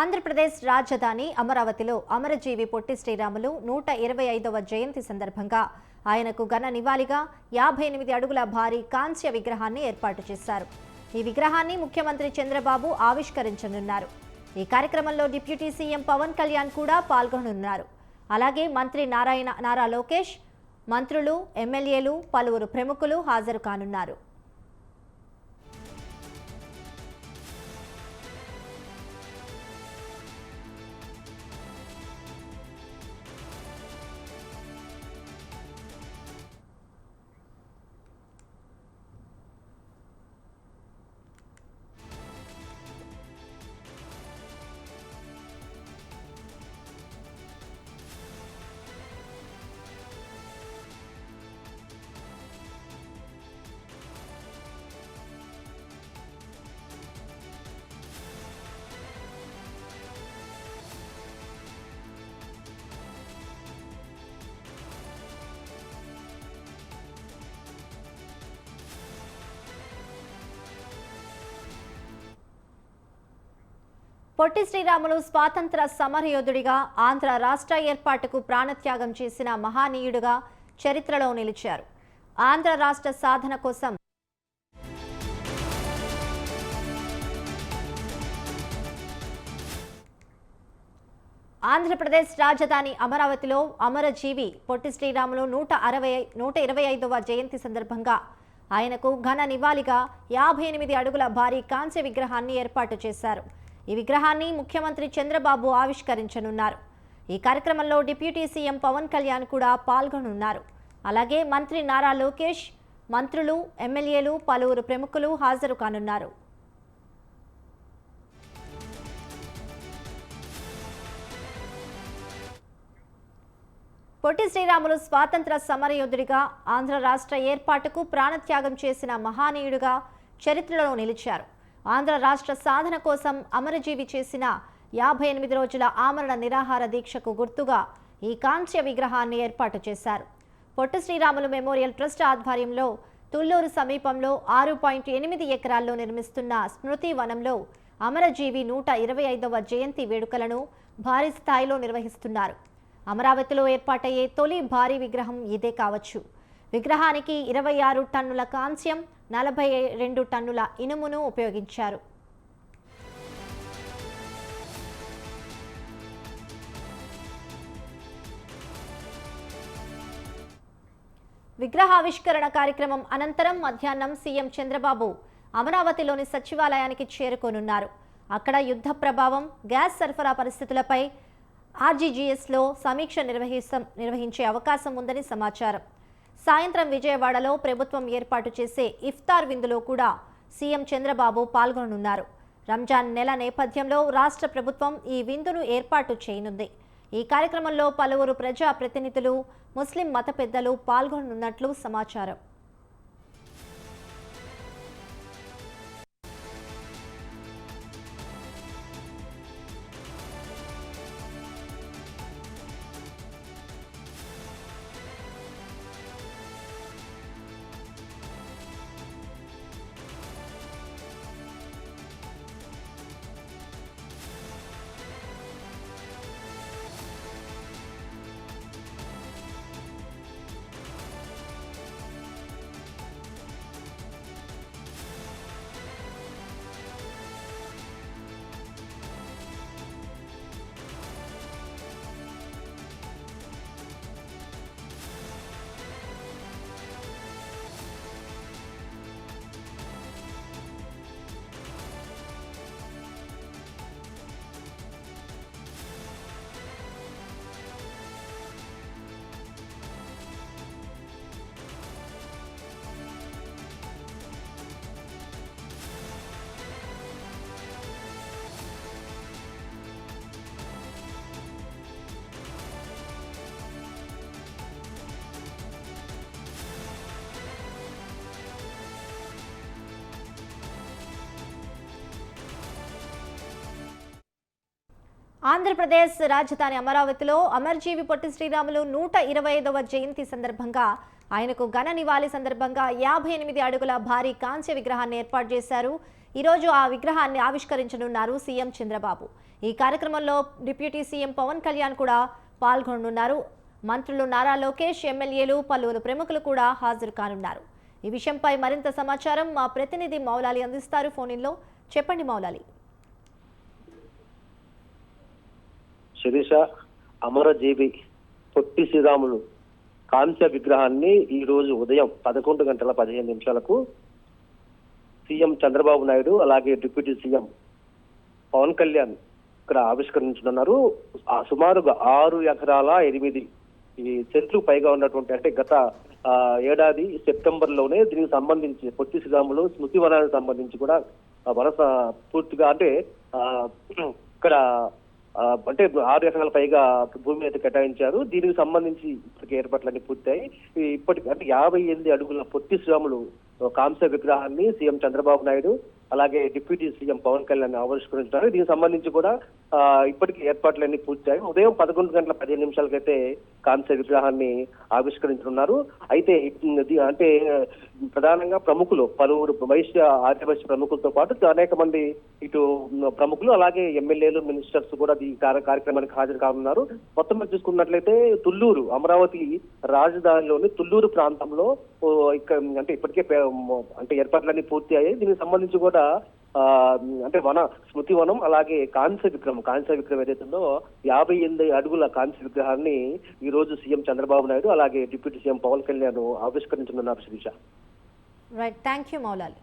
ఆంధ్రప్రదేశ్ రాజధాని అమరావతిలో అమరజీవి పొట్టి శ్రీరాములు 125వ జయంతి సందర్భంగా ఆయనకు ఘన నివాళిగా 58 అడుగుల భారీ కాంస్య విగ్రహాన్ని ఏర్పాటు చేశారు. ఈ విగ్రహాన్ని ముఖ్యమంత్రి చంద్రబాబు ఆవిష్కరించనున్నారు. ఈ కార్యక్రమంలో డిప్యూటీ సీఎం పవన్ కళ్యాణ్ కూడా పాల్గొననున్నారు. అలాగే మంత్రి నారా లోకేష్, మంత్రులు, ఎమ్మెల్యేలు, పలువురు ప్రముఖులు హాజరు కానున్నారు. పొట్టి శ్రీరాములు స్వాతంత్ర సమరయోధుడిగా ఆంధ్ర రాష్ట్ర ఏర్పాటుకు ప్రాణత్యాగం చేసిన మహానీయుడిగా చరిత్రలో నిలిచారు. ఆంధ్ర రాష్ట్ర సాధన కోసం ఆంధ్రప్రదేశ్ రాజధాని అమరావతిలో అమరజీవి పొట్టి శ్రీరాములు 125వ జయంతి సందర్భంగా ఆయనకు ఘన నివాళిగా 58 అడుగుల భారీ కాంస్య విగ్రహాన్ని ఏర్పాటు చేశారు. ఈ విగ్రహాన్ని ముఖ్యమంత్రి చంద్రబాబు ఆవిష్కరించనున్నారు. ఈ కార్యక్రమంలో డిప్యూటీ సీఎం పవన్ కళ్యాణ్ కూడా పాల్గొనున్నారు. అలాగే మంత్రి నారా లోకేష్, మంత్రులు, ఎమ్మెల్యేలు, పలువురు ప్రముఖులు హాజరు కానున్నారు. పొట్టి శ్రీరాములు స్వాతంత్ర సమరయోధుడిగా ఆంధ్ర రాష్ట్ర ఏర్పాటుకు ప్రాణత్యాగం చేసిన మహానీయుడిగా చరిత్రలో నిలిచారు. ఆంధ్ర రాష్ట్ర సాధన కోసం అమరజీవి చేసిన 58 రోజుల ఆమరణ నిరాహార దీక్షకు గుర్తుగా ఈ కాంస్య విగ్రహాన్ని ఏర్పాటు చేశారు. పొట్టి శ్రీరాములు మెమోరియల్ ట్రస్ట్ ఆధ్వర్యంలో తుళ్లూరు సమీపంలో 6.8 ఎకరాల్లో నిర్మిస్తున్న స్మృతి వనంలో అమరజీవి 125వ జయంతి వేడుకలను భారీ స్థాయిలో నిర్వహిస్తున్నారు. అమరావతిలో ఏర్పాటయ్యే తొలి భారీ విగ్రహం ఇదే కావచ్చు. విగ్రహానికి 26 టన్నుల కాంస్యం, 42 టన్నుల ఇనుమును ఉపయోగించారు. విగ్రహావిష్కరణ కార్యక్రమం అనంతరం మధ్యాహ్నం సీఎం చంద్రబాబు అమరావతిలోని సచివాలయానికి చేరుకోనున్నారు. అక్కడ యుద్ధ ప్రభావం, గ్యాస్ సరఫరా పరిస్థితులపై ఆర్జీజీఎస్లో సమీక్ష నిర్వహించే అవకాశం ఉందని సమాచారం. సాయంత్రం విజయవాడలో ప్రభుత్వం ఏర్పాటు చేసే ఇఫ్తార్ విందులో కూడా సీఎం చంద్రబాబు పాల్గొననున్నారు. రంజాన్ నెల నేపథ్యంలో రాష్ట్ర ప్రభుత్వం ఈ విందును ఏర్పాటు చేయనుంది. ఈ కార్యక్రమంలో పలువురు ప్రజా ప్రతినిధులు, ముస్లిం మత పెద్దలు పాల్గొననున్నట్లు సమాచారం. ఆంధ్రప్రదేశ్ రాజధాని అమరావతిలో అమరజీవి పొట్టి శ్రీరాములు 125వ జయంతి సందర్భంగా ఆయనకు ఘన నివాళి సందర్భంగా 58 అడుగుల భారీ కాంస్య విగ్రహాన్ని ఏర్పాటు చేశారు. ఈరోజు ఆ విగ్రహాన్ని ఆవిష్కరించనున్నారు సీఎం చంద్రబాబు. ఈ కార్యక్రమంలో డిప్యూటీ సీఎం పవన్ కళ్యాణ్ కూడా పాల్గొనున్నారు. మంత్రులు నారా లోకేష్, ఎమ్మెల్యేలు, పలువురు ప్రముఖులు కూడా హాజరు కానున్నారు. ఈ విషయంపై మరింత సమాచారం మా ప్రతినిధి మౌలాలి అందిస్తారు ఫోన్-ఇన్లో. చెప్పండి మౌలాలి. శిరీష, అమరజీవి పొట్టి శ్రీరాములు కాంస్య విగ్రహాన్ని ఈ రోజు ఉదయం 11:15 సీఎం చంద్రబాబు నాయుడు అలాగే డిప్యూటీ సీఎం పవన్ కళ్యాణ్ ఇక్కడ ఆవిష్కరించనున్నారు. సుమారుగా 6 ఎకరాల 8 సెంట్లు పైగా ఉన్నటువంటి, అంటే గత ఏడాది సెప్టెంబర్ లోనే దీనికి సంబంధించి పొట్టి శ్రీరాములు స్మృతి వనానికి సంబంధించి కూడా వరస పూర్తిగా అంటే ఇక్కడ అంటే 6 ఎకరాల పైగా భూమి అయితే కేటాయించారు. దీనికి సంబంధించి ఇప్పటికే ఏర్పాట్లన్నీ పూర్తయి ఇప్పటికి అంటే 58 అడుగుల పొట్టి శ్రీరాములు కాంస్య విగ్రహాన్ని సీఎం చంద్రబాబు నాయుడు అలాగే డిప్యూటీ సీఎం పవన్ కళ్యాణ్ ఆవిష్కరించారు. దీనికి సంబంధించి కూడా ఇప్పటికి ఏర్పాట్లన్నీ పూర్తయి ఉదయం 11:15 కాంస్య విగ్రహాన్ని ఆవిష్కరించనున్నారు. అయితే అంటే ప్రధానంగా ప్రముఖులు, పలువురు ఆర్యవైశ్య ప్రముఖులతో పాటు అనేక మంది ఇటు ప్రముఖులు అలాగే ఎమ్మెల్యేలు, మినిస్టర్స్ కూడా ఈ కార్యక్రమానికి హాజరు కానున్నారు. మొత్తం మీద చూసుకున్నట్లయితే తుళ్లూరు, అమరావతి రాజధానిలోని తుళ్లూరు ప్రాంతంలో ఇక్కడ అంటే ఇప్పటికే అంటే ఏర్పాట్లన్నీ పూర్తి అయ్యాయి. దీనికి సంబంధించి కూడా అంటే స్మృతి వనం అలాగే కాంస్య విగ్రహం ఏదైతుందో 58 అడుగుల కాంస్య విగ్రహాన్ని ఈ రోజు సీఎం చంద్రబాబు నాయుడు అలాగే డిప్యూటీ సీఎం పవన్ కళ్యాణ్ ఆవిష్కరించనున్నారు. Sirisha. Right, thank you Moula Ali.